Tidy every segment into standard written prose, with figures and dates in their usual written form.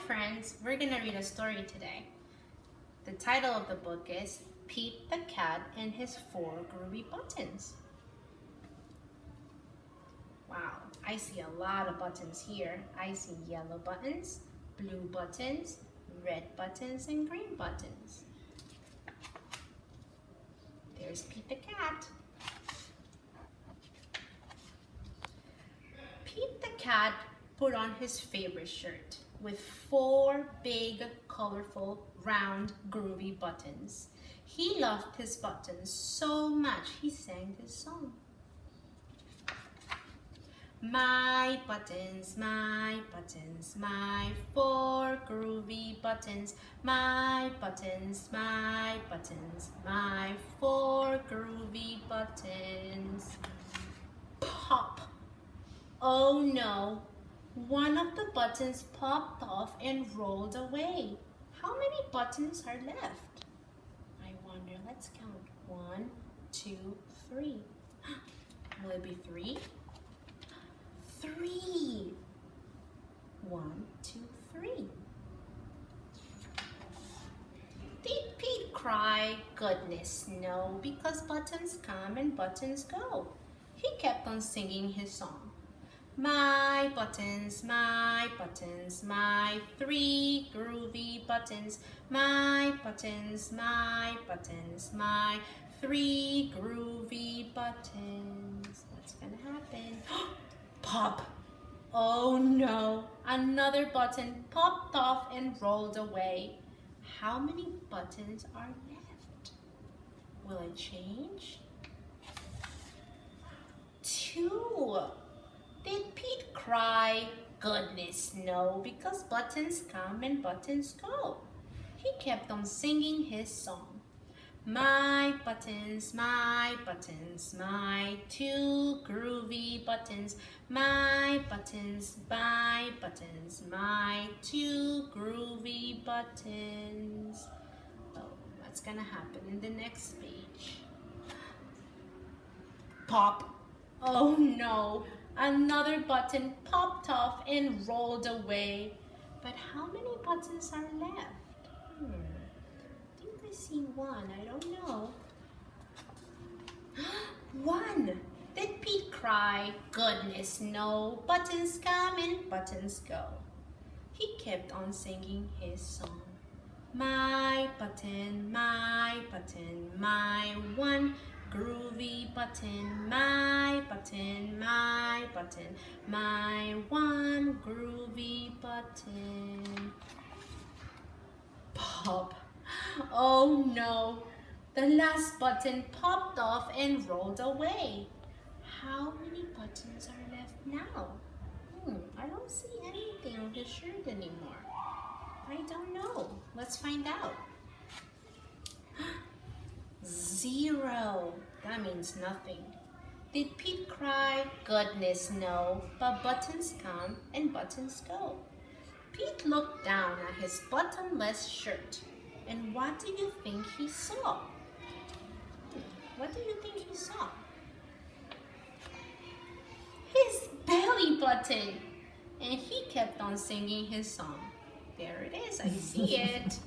friends, we're gonna read a story today. The title of the book is Pete the Cat and His 4 Groovy Buttons. Wow, I see a lot of buttons here. I see yellow buttons, blue buttons, red buttons, and green buttons. There's Pete the Cat. Pete the Cat put on his favorite shirt with 4 big, colorful, round, groovy buttons. He loved his buttons so much he sang this song. My buttons, my 4 groovy buttons. My buttons, my 4 groovy buttons. Pop! Oh no! One of the buttons popped off and rolled away. How many buttons are left? I wonder, let's count. 1, 2, 3. Will it be 3? 3. 1, 2, 3. Did Pete cry? Goodness, no, because buttons come and buttons go. He kept on singing his song. My buttons, my 3 groovy buttons. My buttons, my 3 groovy buttons. What's gonna happen? Pop! Oh no! Another button popped off and rolled away. How many buttons are left? Will it change? 2. Did Pete cry? Goodness, no, because buttons come and buttons go. He kept on singing his song. My buttons, my 2 groovy buttons. My buttons, my 2 groovy buttons. Oh, what's gonna happen in the next page? Pop! Oh no! Another button popped off and rolled away. But how many buttons are left? I think I see 1. I don't know. 1! Did Pete cry? Goodness, no. Buttons come and buttons go. He kept on singing his song. My button, my 1 groovy button. My button, my 1 groovy button. Pop! Oh no! The last button popped off and rolled away. How many buttons are left now? I don't see anything on his shirt anymore. I don't know. Let's find out. 0. That means nothing. Did Pete cry? Goodness, no. But buttons come and buttons go. Pete looked down at his buttonless shirt. And what do you think he saw? What do you think he saw? His belly button. And he kept on singing his song. There it is. I see it.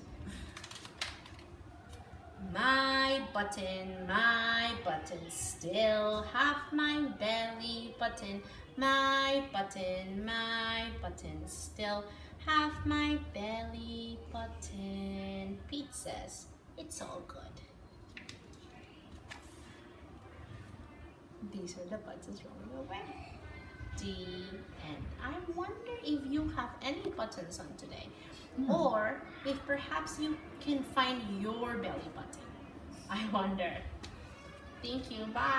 My button, still have my belly button. My button, still have my belly button. Pete says, it's all good. These are the buttons rolling away. The end. I wonder if you have any buttons on today. Or if perhaps you can find your belly button. I wonder. Thank you. Bye.